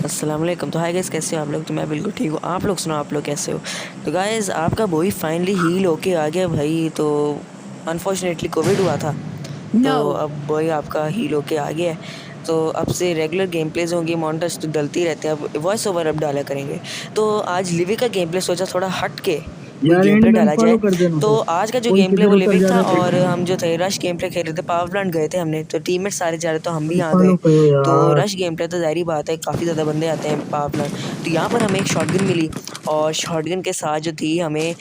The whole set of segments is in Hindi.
अस्सलाम वालेकुम। तो हाय गाइस, कैसे हो आप लोग? तो मैं बिल्कुल ठीक हूँ। आप लोग सुनाओ, आप लोग कैसे हो? तो गाइस, आपका बॉय फाइनली हील होके आ गया भाई। तो अनफॉर्चुनेटली कोविड हुआ था, तो No. अब बॉय आपका हील होके आ गया है। तो अब से रेगुलर गेम प्लेज होंगे, मॉनिटर्स तो डलते ही रहते हैं, अब वॉइस ओवर अब डाला करेंगे। तो आज लिविक का गेम प्ले सोचा थोड़ा हट के कोई यार गेम एंड प्ले में डाला अनफॉलो जाए। कर देना तो फिर। आज का जो कोई गेम प्ले वो किधर उतर लिविक जा था, रहा है और देखना। हम जो थे रश गेम प्ले खेल रहे थे। पावर प्लांट गए थे हमने, तो टीममेट सारे जा रहे, तो हम भी यहाँ गए। अनफॉलो करो तो यार। रश गेम प्ले तो ज़ाहिर बात है, काफ़ी ज़्यादा बंदे आते हैं पावर प्लांट। तो यहाँ पर हमें एक शॉटगन मिली, और शॉटगन के साथ जो थी हमें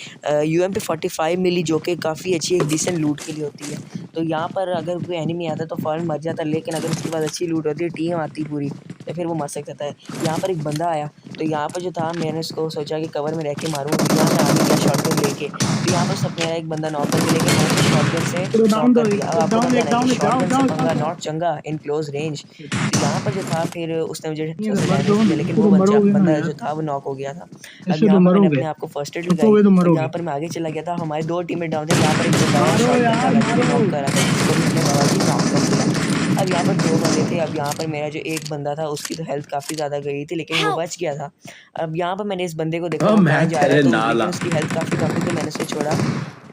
UMP45 मिली, जो कि काफ़ी अच्छी एक डिसेंट लूट के लिए होती है। तो यहाँ पर अगर कोई एनिमी आता है तो फ़ौरन मर जाता है, लेकिन अगर उसके बाद अच्छी लूट होती है, टीम आती पूरी, तो फिर वो मर सकता है। यहाँ पर एक बंदा आया, तो यहाँ पर जो था मैंने उसको सोचा कि कवर में रह के मारूंगा, तो यहाँ मैं आगे गया शॉटगन लेके। तो यहाँ पर सब मेरा एक बंदा नॉक कर दिया, लेकिन मैंने उसे शॉटगन से पूरा नॉक डाउन दो, कर दिया। अब एक आपको डाउन पता है एक ना कि डाउन जाओ शॉटगन से जाओ पंगा जाओ। नॉट चंगा इन क्लोज रेंज। तो यहाँ पर जो था फिर उसने मुझे नहीं अच्छा अगर सा मत डैमेज दो दिया, लेकिन इससे वो तो मरोगे ना बंदा जो यार। था वो नॉक हो गया था। अब इससे तो यहाँ पर मैंने मरोगे, अपने आप को फर्स्ट एड लगाई, छुपोगे तो और यहाँ मरोगे। पर मैं आगे चला गया था। हमारे दो टीममेट डाउन थे। यहाँ पर एक बंदा आया मारो शॉटगन यार वाला, जो कि मारो। नॉक कर रहा था, जिसको भी उसने बाबाजी नॉक कर दिया। अब यहाँ पर दो बंदे थे। अब यहाँ पर मेरा जो एक बंदा था उसकी तो हेल्थ काफ़ी ज़्यादा गई थी, लेकिन वो Help! बच गया था। अब यहाँ पर मैंने इस बंदे को देखा, हाँ वो कहाँ मैच जा रहा है, करे तो नाला। लेकिन उसकी हेल्थ काफ़ी कम थी, तो मैंने उसे छोड़ा।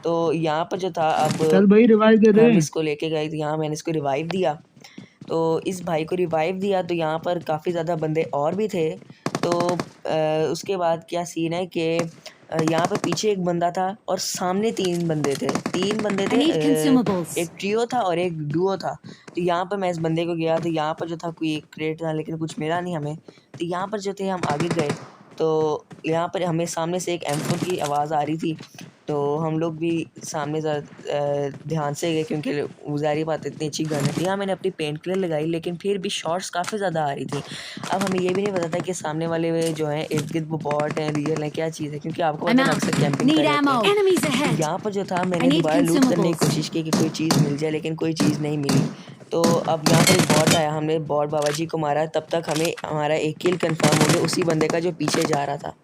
तो यहाँ पर जो था, चल अब भाई रिवाइव दे दे। हम इसको लेके गए, तो यहाँ मैंने इसको रिवाइव दिया। तो इस भाई को रिवाइव दिया, तो यहाँ पर काफ़ी ज़्यादा बंदे और भी थे। तो उसके बाद क्या सीन है कि यहाँ पर पीछे एक बंदा था, और सामने तीन बंदे I थे। need consumables. एक ट्रियो था और एक डुओ था। तो यहाँ पर मैं इस बंदे को गया, तो यहाँ पर जो था कोई एक क्रेट था, लेकिन कुछ मिला नहीं हमें। तो यहाँ पर जो थे हम आगे गए, तो यहाँ पर हमें सामने से एक M4 की आवाज़ आ रही थी। तो हम लोग भी सामने ध्यान से गए, क्योंकि वो ज़ाहिर बात है इतनी अच्छी गन है। यहाँ मैंने अपनी पेन किलर लगाई, लेकिन फिर भी शॉट्स काफ़ी ज़्यादा आ रही थी। अब हमें ये भी नहीं पता था कि सामने वाले वे जो हैं इर्द गिर्द वो बॉट हैं, रियल हैं, क्या चीज़ है, क्योंकि आपको I'm पता है ना out. अक्सर कैंपिंग कर Need रहे होते ammo. हैं। Enemies तो ahead. यहाँ पर जो था I मैंने need दोबारा लूट करने की consumables. कोशिश की कि कोई चीज़ मिल जाए, लेकिन कोई चीज़ नहीं मिली। तो अब यहाँ पर एक बॉट आया, हमने बॉट बाबा जी को मारा। तब तक हमें हमारा एक किल कंफर्म हो गया उसी बंदे का जो पीछे जा रहा था।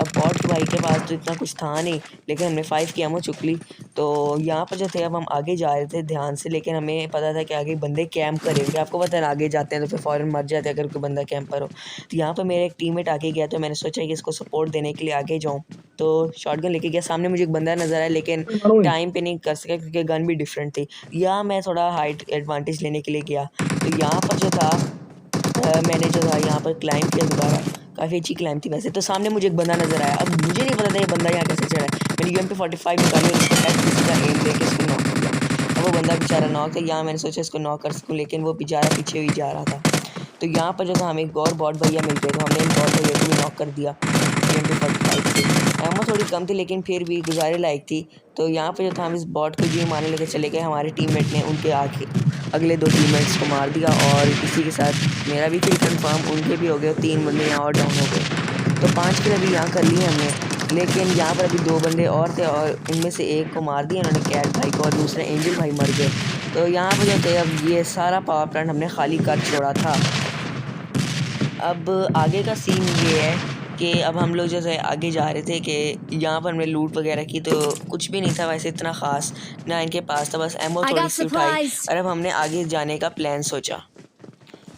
अब बॉट भाई के पास तो इतना कुछ था नहीं, लेकिन हमने 5 की एमो चुक ली। तो यहाँ पर जो थे, अब हम आगे जा रहे थे ध्यान से, लेकिन हमें पता था कि आगे बंदे कैंप करेंगे। आपको पता है ना, आगे जाते हैं तो फिर फ़ौरन मर जाते हैं अगर कोई बंदा कैंपर हो। तो यहाँ पर मेरा एक टीममेट आगे गया, तो मैंने सोचा कि इसको सपोर्ट देने के लिए आगे जाऊँ। तो शॉटगन लेके गया, सामने मुझे एक बंदा नज़र आया, लेकिन मरो। टाइम पे नहीं कर सका क्योंकि गन भी डिफरेंट थी। या मैं थोड़ा हाइट एडवांटेज लेने के लिए गया। तो यहाँ पर जो था मैंने जो था यहाँ पर क्लाइंब किया दोबारा। काफ़ी अच्छी क्लाइंब थी वैसे। तो सामने मुझे एक बंदा नज़र आया। अब मुझे नहीं पता था ये बंदा यहाँ कैसे चढ़ा है। मैंने UMP45 निकाली और इसको हेड सीधा एम दे के इसको नॉक किया। अब वो बंदा बेचारा नॉक था। यहाँ मैंने सोचा इसको नॉक कर सकूँ, लेकिन वो बेचारा पीछे ही जा रहा था। तो यहाँ पर जो था हमें एक और बॉट भैया मिल गए, तो हमने इन बॉट भैया को भी नॉक कर दिया UMP45 से। एमो थोड़ी कम थी, लेकिन फिर भी गुजारे लायक थी। तो यहाँ पर जो था हम इस बॉट को जी मारने लेके चले गए। हमारे टीममेट ने उनके आगे अगले दो टीममेट्स को मार दिया, और इसी के साथ मेरा भी किल कंफर्म, उनके भी हो गए। 3 बंदे यहाँ और डाउन हो गए। तो 5 किल अभी यहाँ कर लिए हमने, लेकिन यहाँ पर अभी 2 बंदे और थे, और उनमें से एक को मार दिया उन्होंने, कैट भाई को, और दूसरे एंजल भाई मर गए। तो यहाँ पर जो थे, अब ये सारा पावर प्लांट हमने खाली कर छोड़ा था। अब आगे का सीन ये है कि अब हम लोग जैसे आगे जा रहे थे कि यहाँ पर हमने लूट वगैरह की, तो कुछ भी नहीं था वैसे इतना ख़ास, ना इनके पास था, बस एमो I थोड़ी got सी उठाई, supplies. और अब हमने आगे जाने का प्लान सोचा।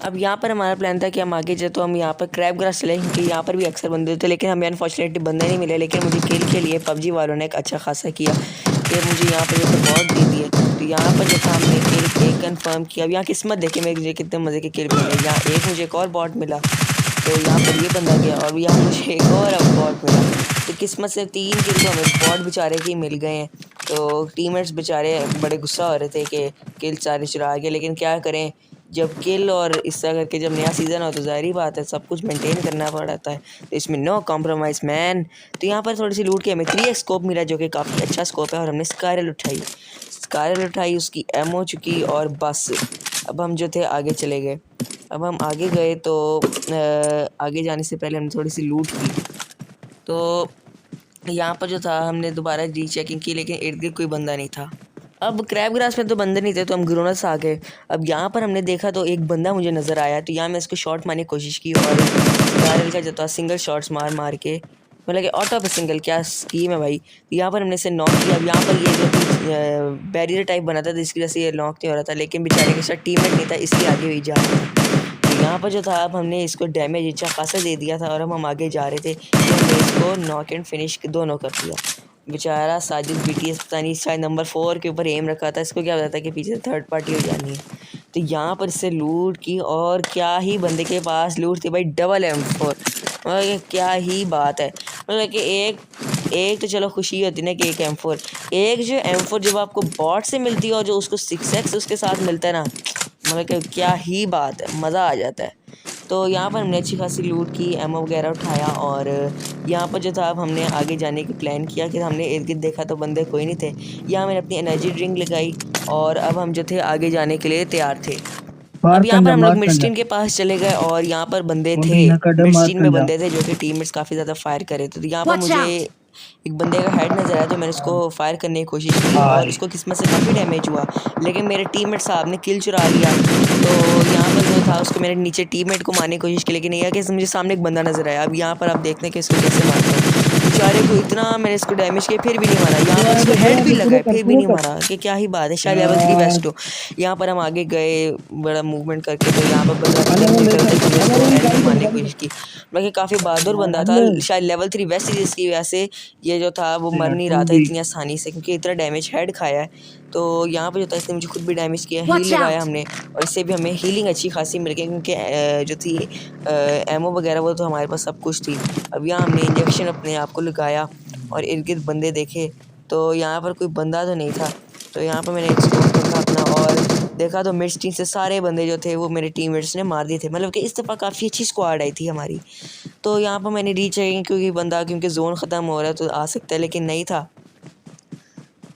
अब यहाँ पर हमारा प्लान था कि हम आगे जाए, तो हम यहाँ पर क्रैब ग्रास चले, क्योंकि यहाँ पर भी अक्सर बंदे थे, लेकिन हमें अनफॉर्चुनेटली बंदे नहीं मिले। लेकिन मुझे किल के लिए पबजी वालों ने एक अच्छा खासा किया कि मुझे यहाँ पर जैसे बॉट दे दिए। तो यहाँ पर जैसा हमने किल एक कंफर्म किया। अब यहाँ किस्मत देखिए मुझे कितने मज़े के किल मिले। यहाँ एक मुझे एक और बॉट मिला, तो यहाँ पर ये बंदा गया, और यहाँ मुझे एक और अब बॉट मिला। तो किस्मत से 3 किल तो हमें बॉट बेचारे के ही मिल गए हैं। तो टीममेट्स बेचारे बड़े गुस्सा हो रहे थे कि किल सारे चुरा गए, लेकिन क्या करें, जब किल और इस तरह करके जब नया सीज़न हो तो ज़ाहिर बात है सब कुछ मेंटेन करना पड़ता है। तो इसमें नो कॉम्प्रोमाइज़ मैन। तो यहाँ पर थोड़ी सी लूट के हमें 3x स्कोप मिला, जो कि काफ़ी अच्छा स्कोप है, और हमने स्कारल उठाई, उसकी एमो चुकी, और बस अब हम जो थे आगे चले गए। अब हम आगे गए, तो आगे जाने से पहले हमने थोड़ी सी लूट की। तो यहाँ पर जो था हमने दोबारा री चेकिंग की, लेकिन इर्द गिर्द कोई बंदा नहीं था। अब क्रैब ग्रास में तो बंदे नहीं थे, तो हम ग्रोनस आ गए। अब यहाँ पर हमने देखा तो एक बंदा मुझे नज़र आया, तो यहाँ मैं इसको शॉट मारने की कोशिश की, और स्कारल का जो था सिंगल शॉट्स मार मार के, मतलब कि ऑटो पे सिंगल, क्या स्कीम है भाई। तो यहाँ पर हमने इसे नॉक किया। अब यहाँ पर ये जो बैरियर टाइप बना था, तो इसकी वजह से ये नॉक नहीं हो रहा था, लेकिन बेचारे के साथ टीममेट नहीं था, इसलिए आगे भी जा रहा था। तो यहाँ पर जो था अब हमने इसको डैमेज अच्छा खासा दे दिया था और अब हम आगे जा रहे थे तो हमने इसको नॉक एंड फिनिश दोनों कर दिया। बेचारा साजिद BTS पता नहीं शायद नंबर 4 के ऊपर एम रखा था, इसको क्या पता था कि पीछे थर्ड पार्टी हो जानी है। तो यहाँ पर इससे लूट की और क्या ही बंदे के पास लूट थी भाई, डबल M4। मतलब क्या ही बात है, मतलब कि एक तो चलो खुशी होती ना कि एक M4, एक जो M4 जब आपको बॉट से मिलती है और जो उसको 6x उसके साथ मिलता है ना, मतलब कि क्या ही बात है, मज़ा आ जाता है। तो यहाँ पर हमने अच्छी खासी लूट की, एमओ वगैरह उठाया और यहाँ पर जो था अब हमने आगे जाने की प्लान किया कि हमने इर्द गिर्द देखा तो बंदे कोई नहीं थे। यहाँ मैंने अपनी एनर्जी ड्रिंक लगाई और अब हम जो थे आगे जाने के लिए तैयार थे। अब यहाँ पर हम लोग मिडस्टीन के पास चले गए और यहाँ पर बंदे थे, मिडस्टीन में बंदे थे जो कि टीममेट्स काफ़ी ज़्यादा फायर कर रहे थे। तो यहाँ पर मुझे एक बंदे का हेड नज़र आया तो मैंने उसको फायर करने की कोशिश की और उसको किस्मत से काफ़ी डैमेज हुआ, लेकिन मेरे टीममेट साहब ने किल चुरा लिया। तो यहाँ पर जो था उसको मैंने नीचे टीममेट को मारने की कोशिश की, लेकिन यह कि मुझे सामने एक बंदा नज़र आया। अब यहाँ पर आप देखते हैं कि इसको कैसे मारता हूँ, बेचारे को इतना मैंने इसको डैमेज किया फिर भी नहीं मारा। यहाँ पर इसको हेड भी लगा है फिर भी नहीं मारा, कि क्या ही बात है, शायद लेवल 3 वेस्ट हो। यहाँ पर हम आगे गए बड़ा मूवमेंट करके, तो यहाँ पर बंदा मारने की कोशिश की, बाकी काफ़ी बहादुर बंदा था, शायद लेवल 3 वेस्ट जिसकी वजह से ये जो था वो मर नहीं रहा था इतनी आसानी से, क्योंकि इतना डैमेज हेड खाया है। तो यहाँ पर जो था इसने मुझे खुद भी डैमेज किया, हील लगाया हमने और इससे भी हमें हीलिंग अच्छी खासी मिल गई, क्योंकि जो थी एमओ वगैरह वो तो हमारे पास सब कुछ थी। अब यहाँ हमने इंजेक्शन अपने आप को लगाया और इर्द गिर्द बंदे देखे, तो यहाँ पर कोई बंदा तो नहीं था। तो यहाँ पर मैंने एक स्कोप देखा अपना और देखा तो मिड टीम से सारे बंदे जो थे वो मेरे टीममेट्स ने मार दिए थे, मतलब कि इस दफ़ा काफ़ी अच्छी स्क्वाड आई थी हमारी। तो यहाँ पर मैंने रीचेकिंग क्योंकि जोन ख़त्म हो रहा है तो आ सकता है, लेकिन नहीं था।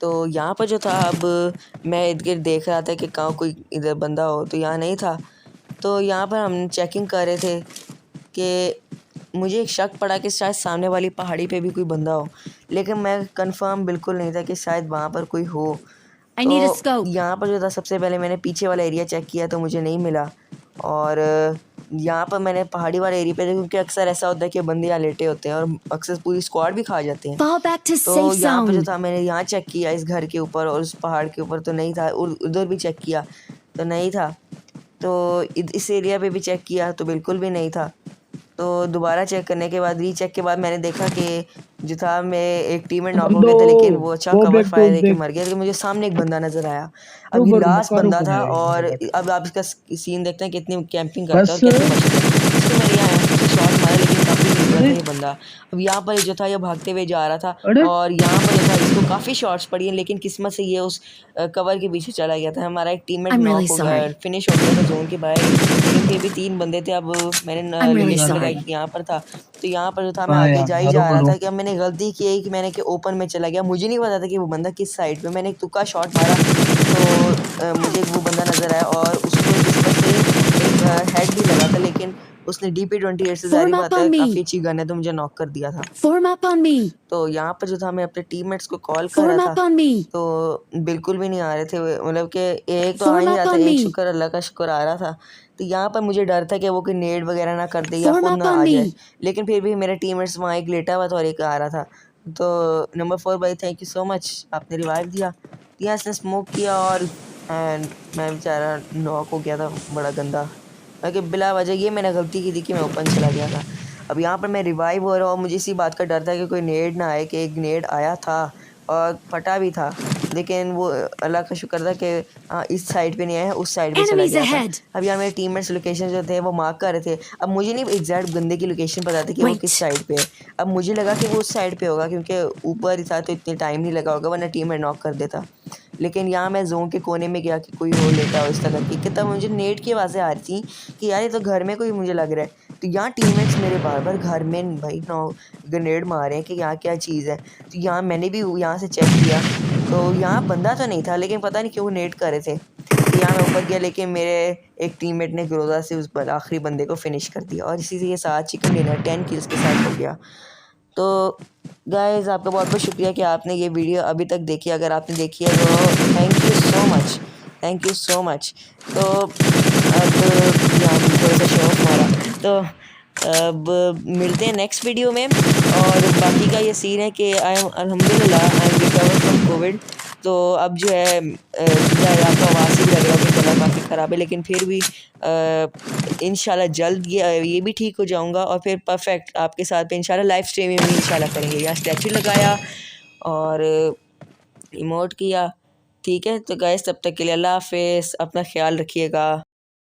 तो यहाँ पर जो था अब मैं इर्द गिर्द देख रहा था कि कहाँ कोई इधर बंदा हो, तो यहाँ नहीं था। तो यहाँ पर हम चेकिंग कर रहे थे कि मुझे एक शक पड़ा कि शायद सामने वाली पहाड़ी पे भी कोई बंदा हो, लेकिन मैं कंफर्म बिल्कुल नहीं था कि शायद वहाँ पर कोई हो। तो यहाँ पर जो था सबसे पहले मैंने पीछे वाला एरिया चेक किया तो मुझे नहीं मिला, और यहाँ पर मैंने पहाड़ी वाले एरिया पे देखा, क्योंकि अक्सर ऐसा होता है कि बंदे यहाँ लेटे होते हैं और अक्सर पूरी स्क्वाड भी खा जाते हैं। तो यहाँ पर जो था मैंने यहाँ चेक किया इस घर के ऊपर और उस पहाड़ के ऊपर तो नहीं था, और उधर भी चेक किया तो नहीं था, तो इस एरिया पे भी चेक किया तो बिल्कुल भी नहीं था। तो दोबारा चेक करने के बाद रीचेक के बाद मैंने देखा कि जो था मैं एक टीममेट नॉक हो गया था, लेकिन वो अच्छा कवर फायर देके मर गया, लेकिन मुझे सामने एक बंदा नज़र आया। अब ये लास्ट बंदा था और अब आप इसका सीन देखते हैं कितनी कैंपिंग करता है और कैसे बचता है। इसको मैंने यहाँ से शॉट मारा, लेकिन काफ़ी निकला था ये बंदा। अब यहाँ पर जो था ये भागते हुए जा रहा था और यहाँ पर जो था इसको काफ़ी शॉट्स पड़ी हैं, लेकिन किस्मत से ये उस कवर के पीछे चला गया था। हमारा एक टीममेट नॉक हो गया, फिनिश हो गया था जोन के बाहर, लेकिन फिर भी 3 बंदे थे। अब मैंने लोकेशन लगाई यहाँ पर था, तो यहाँ पर जो था मैं आगे जा ही जा रहा था कि अब मैंने गलती की है कि मैंने कि ओपन में चला गया, मुझे नहीं पता था कि वो बंदा किस साइड पे। मैंने एक तुक्का शॉट मारा तो मुझे वो बंदा नज़र आया और उसको किस्मत से एक हेड भी लगा था, लेकिन उसने DP28 से ज़ाहिर बात है काफ़ी अच्छी गन है तो मुझे नॉक कर दिया था। तो यहाँ पर जो था मैं अपने टीममेट्स को कॉल कर रहा था तो बिल्कुल भी नहीं आ रहे थे, मतलब कि एक तो आ ही रहा था, एक शुक्र अल्लाह का शुक्र आ रहा था। तो यहाँ पर मुझे डर था कि वो कोई नेड वगैरह ना कर दे या खुद ना आ जाए, लेकिन फिर भी मेरे टीममेट्स वहाँ एक लेटा हुआ था और एक आ रहा था। तो नंबर 4 भाई थैंक यू सो मच, आपने रिवाइव दिया। यहाँ इसने स्मोक किया और मैं बेचारा नॉक हो गया था बड़ा गंदा, क्योंकि बिला वजह ये मैंने गलती की थी कि मैं ओपन चला गया था। अब यहाँ पर मैं रिवाइव हो रहा हूँ, मुझे इसी बात का डर था कि कोई नेड ना आए, कि एक नेड आया था और फटा भी था, लेकिन वो अल्लाह का शुक्र था कि इस साइड पे नहीं आया, उस साइड पे चला गया था। अब यार मेरे टीममेट्स लोकेशन जो थे वो मार्क कर रहे थे। अब मुझे नहीं एग्जैक्ट बंदे की लोकेशन पता थी कि वो किस साइड पे है। अब मुझे लगा कि वो उस साइड पे होगा, क्योंकि ऊपर ही था तो इतनी टाइम नहीं लगा होगा, वरना टीममेट नॉक कर देता। लेकिन यहाँ मैं जोन के कोने में गया कि कोई और लेता हो इस तरह की, तब मुझे नेट की आवाज़ें आ रही थी कि यार ये तो घर में कोई मुझे लग रहा है। तो यहाँ टीममेट्स मेरे बार बार घर में भाई ग्रेनेड मारे हैं कि यहाँ क्या चीज़ है। तो यहाँ मैंने भी यहाँ से चेक किया तो यहाँ बंदा तो नहीं था, लेकिन पता नहीं क्यों नेट कर रहे थे। तो यहाँ मैं ऊपर गया, लेकिन मेरे एक टीममेट ने ग्रोजा से उस आखिरी बंदे को फिनिश कर दिया और इसी से ये 7 चिकन डिनर 10 किल्स के साथ हो गया। तो गाइज़ आपका बहुत बहुत शुक्रिया कि आपने ये वीडियो अभी तक देखी। अगर आपने देखी है तो thank you so much, thank you so much. तो अब यहाँ थोड़ा सा शो ऑफ मारा, तो अब मिलते हैं नेक्स्ट वीडियो में। और बाकी का ये सीन है कि अल्हम्दुलिल्लाह I am recover from Covid. तो अब जो है आपका आवाज़ ही लग रहा है कि गला काफ़ी ख़राब है, लेकिन फिर भी इंशाल्लाह जल्द ये भी ठीक हो जाऊंगा और फिर परफेक्ट आपके साथ पे इंशाल्लाह लाइव स्ट्रीमिंग भी इंशाल्लाह करेंगे। यहाँ स्टैचू लगाया और इमोट किया। ठीक है, तो गाइस तब तक के लिए अल्लाह हाफिज़, अपना ख्याल रखिएगा।